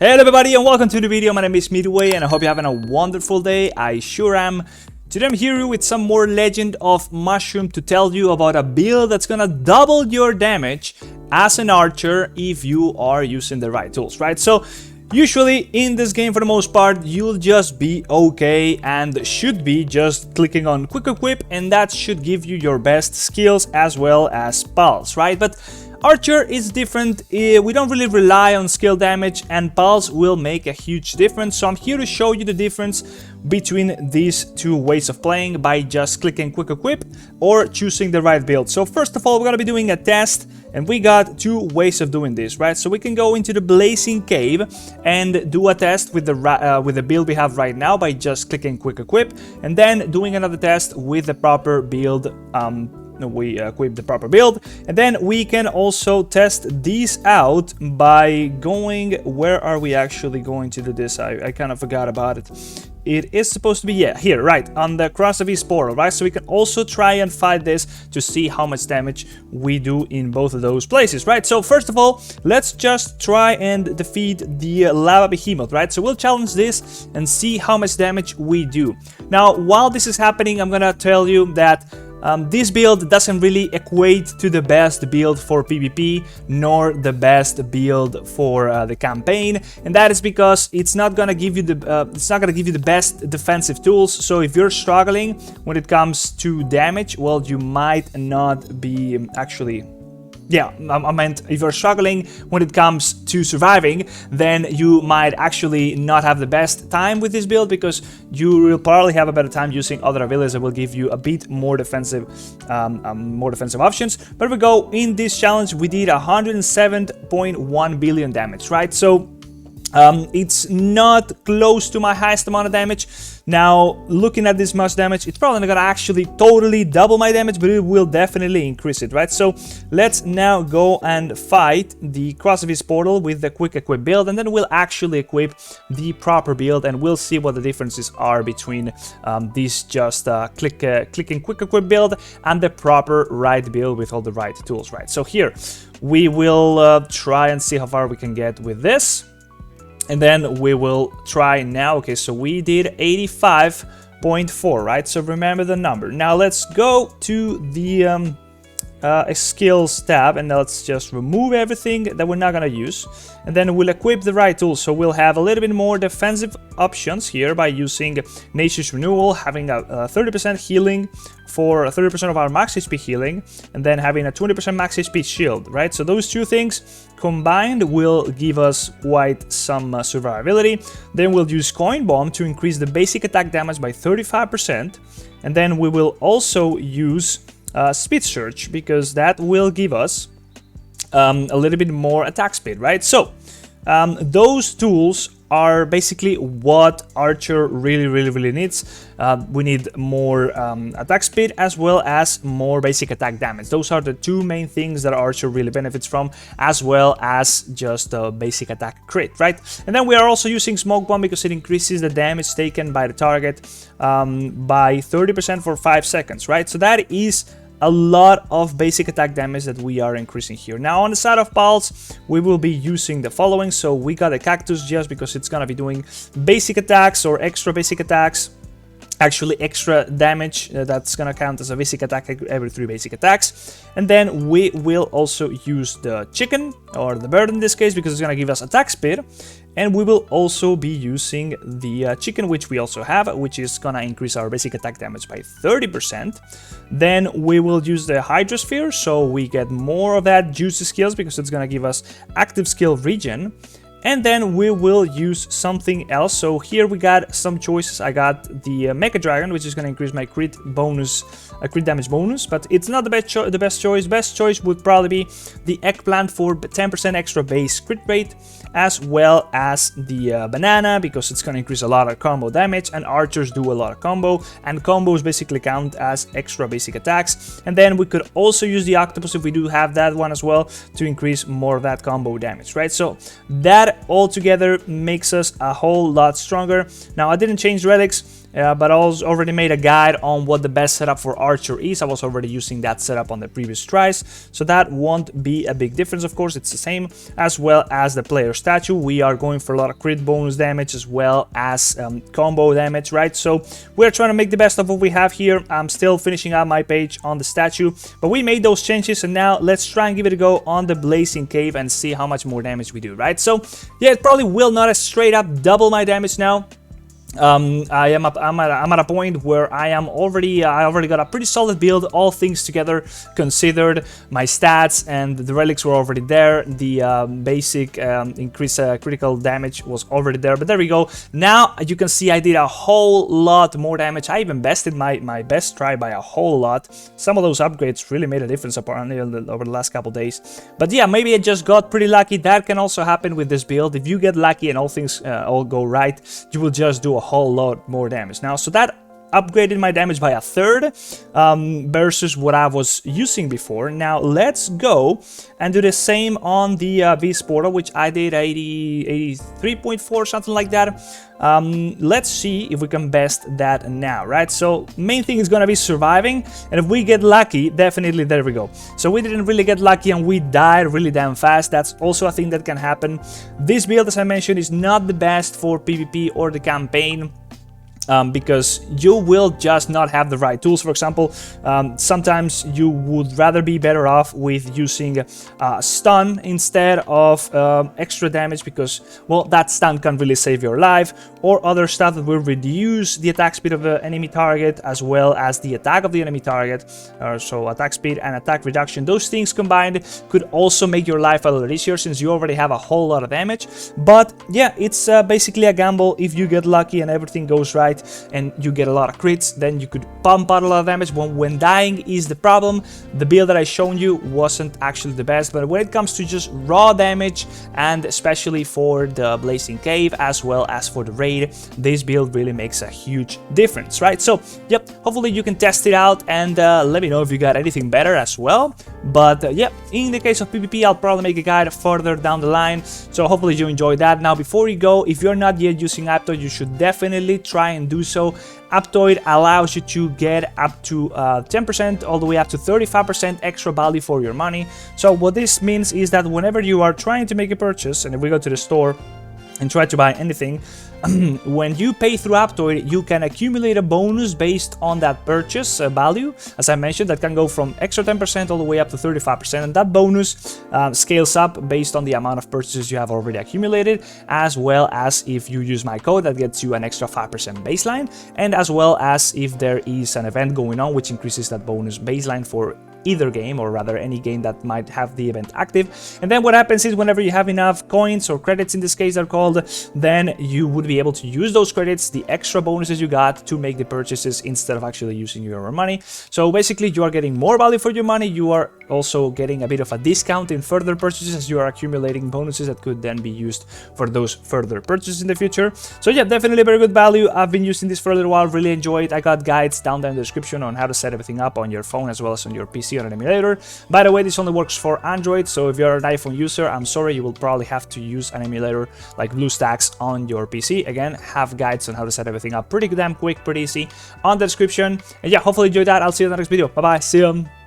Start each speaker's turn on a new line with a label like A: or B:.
A: Hello everybody and welcome to the video. My name is Midway and I hope you're having a wonderful day. I sure am. Today I'm here with some more Legend of Mushroom to tell you about a build that's gonna double your damage as an archer if you are using the right tools, right? So usually in this game, for the most part, you'll just be okay and should be just clicking on quick equip, and that should give you your best skills as well as pulse, right? But Archer is different. We don't really rely on skill damage, and pulse will make a huge difference. So I'm here to show you the difference between these two ways of playing by just clicking quick equip or choosing the right build. So first of all, we're gonna be doing a test, and we got two ways of doing this, right? So we can go into the Blazing Cave and do a test with the build we have right now by just clicking quick equip, and then doing another test with the proper build. We equip the proper build, and then we can also test these out by going, where are we actually going to do this? I kind of forgot about it. It is supposed to be, yeah, here, right, on the Cross of East portal, right? So we can also try and fight this to see how much damage we do in both of those places, right? So first of all, let's just try and defeat the lava behemoth, right? So we'll challenge this and see how much damage we do. Now, while this is happening, I'm gonna tell you that this build doesn't really equate to the best build for PvP, nor the best build for the campaign, and that is because it's not gonna give you the best defensive tools. So if you're struggling when it comes to damage, well, you might not be actually. Yeah, I meant if you're struggling when it comes to surviving, then you might actually not have the best time with this build, because you will probably have a better time using other abilities that will give you a bit more defensive options. But we go in this challenge, we did 107.1 billion damage, right? So it's not close to my highest amount of damage. Now, looking at this much damage, it's probably not gonna actually totally double my damage, but it will definitely increase it, right? So let's now go and fight the Cross of East portal with the quick equip build, and then we'll actually equip the proper build, and we'll see what the differences are between this just clicking quick equip build and the proper right build with all the right tools, right? So here we will try and see how far we can get with this. And then we will try now. Okay, so we did 85.4, right? So remember the number. Now let's go to the skills tab, and let's just remove everything that we're not gonna use, and then we'll equip the right tools. So we'll have a little bit more defensive options here by using Nature's Renewal, having a 30% healing for 30% of our max HP healing, and then having a 20% max HP shield, right? So those two things combined will give us quite some survivability. Then we'll use Coin Bomb to increase the basic attack damage by 35%, and then we will also use Speed Surge, because that will give us a little bit more attack speed, right? So those tools are basically what Archer really needs. We need more attack speed as well as more basic attack damage. Those are the two main things that Archer really benefits from, as well as just basic attack crit, right? And then we are also using Smoke Bomb because it increases the damage taken by the target by 30% for 5 seconds, right? So that is a lot of basic attack damage that we are increasing here. Now on the side of pulse, we will be using the following. So we got a cactus just because it's gonna be doing basic attacks or extra basic attacks. Actually extra damage, that's gonna count as a basic attack every 3 basic attacks. And then we will also use the chicken, or the bird in this case, because it's gonna give us attack speed. And we will also be using the chicken, which we also have, which is gonna increase our basic attack damage by 30%. Then we will use the Hydrosphere, so we get more of that juicy skills, because it's gonna give us active skill regen. And then we will use something else. So here we got some choices. I got the Mecha Dragon, which is going to increase my crit damage bonus, but it's not the best choice. Best choice would probably be the Eggplant for 10% extra base crit rate, as well as the Banana, because it's going to increase a lot of combo damage, and archers do a lot of combo, and combos basically count as extra basic attacks. And then we could also use the Octopus, if we do have that one as well, to increase more of that combo damage, right? So that all together makes us a whole lot stronger. Now, I didn't change relics. but I also already made a guide on what the best setup for archer is. I was already using that setup on the previous tries, so that won't be a big difference. Of course, it's the same, as well as the player statue. We are going for a lot of crit bonus damage as well as combo damage, right? So we're trying to make the best of what we have here. I'm still finishing up my page on the statue, but we made those changes, and now let's try and give it a go on the blazing cave and see how much more damage we do, right? So yeah, it probably will not straight up double my damage now. I'm at a point where I already got a pretty solid build, all things together considered. My stats and the relics were already there. The basic increase critical damage was already there, but there we go. Now you can see I did a whole lot more damage. I even bested my best try by a whole lot. Some of those upgrades really made a difference apparently over the last couple days. But yeah, maybe I just got pretty lucky. That can also happen with this build. If you get lucky and all things all go right, you will just do a whole lot more damage now. So that upgraded my damage by a third versus what I was using before. Now let's go and do the same on the Beast portal, which I did 83.4, something like that. Let's see if we can best that now, right? So main thing is gonna be surviving, and if we get lucky, definitely there we go. So we didn't really get lucky and we died really damn fast. That's also a thing that can happen. This build, as I mentioned, is not the best for PvP or the campaign. Because you will just not have the right tools. For example, sometimes you would rather be better off with using stun instead of extra damage, because, well, that stun can really save your life, or other stuff that will reduce the attack speed of the enemy target as well as the attack of the enemy target. So attack speed and attack reduction, those things combined could also make your life a little easier since you already have a whole lot of damage. But yeah, it's basically a gamble. If you get lucky and everything goes right and you get a lot of crits, then you could pump out a lot of damage. When dying is the problem, the build that I shown you wasn't actually the best. But when it comes to just raw damage, and especially for the Blazing Cave as well as for the raid, this build really makes a huge difference, right? So yep, hopefully you can test it out and let me know if you got anything better as well. But yep, in the case of PvP, I'll probably make a guide further down the line, so hopefully you enjoyed that. Now before you go, if you're not yet using Aptoide, you should definitely try and do so. Aptoide allows you to get up to 10% all the way up to 35% extra value for your money. So what this means is that whenever you are trying to make a purchase, and if we go to the store and try to buy anything, when you pay through Aptoide, you can accumulate a bonus based on that purchase value. As I mentioned, that can go from extra 10% all the way up to 35%, and that bonus scales up based on the amount of purchases you have already accumulated, as well as if you use my code, that gets you an extra 5% baseline, and as well as if there is an event going on, which increases that bonus baseline for either game, or rather any game that might have the event active. And then what happens is whenever you have enough coins, or credits in this case they're called, then you would be able to use those credits, the extra bonuses you got, to make the purchases instead of actually using your own money. So basically you are getting more value for your money. You are also getting a bit of a discount in further purchases as you are accumulating bonuses that could then be used for those further purchases in the future. So yeah, definitely very good value. I've been using this for a little while, really enjoy it. I got guides down there in the description on how to set everything up on your phone as well as on your PC on an emulator. By the way, this only works for Android, so if you're an iPhone user, I'm sorry, you will probably have to use an emulator like BlueStacks on your PC. Again, have guides on how to set everything up pretty damn quick, pretty easy on the description. And yeah, hopefully you enjoyed that. I'll see you in the next video. Bye bye, see you.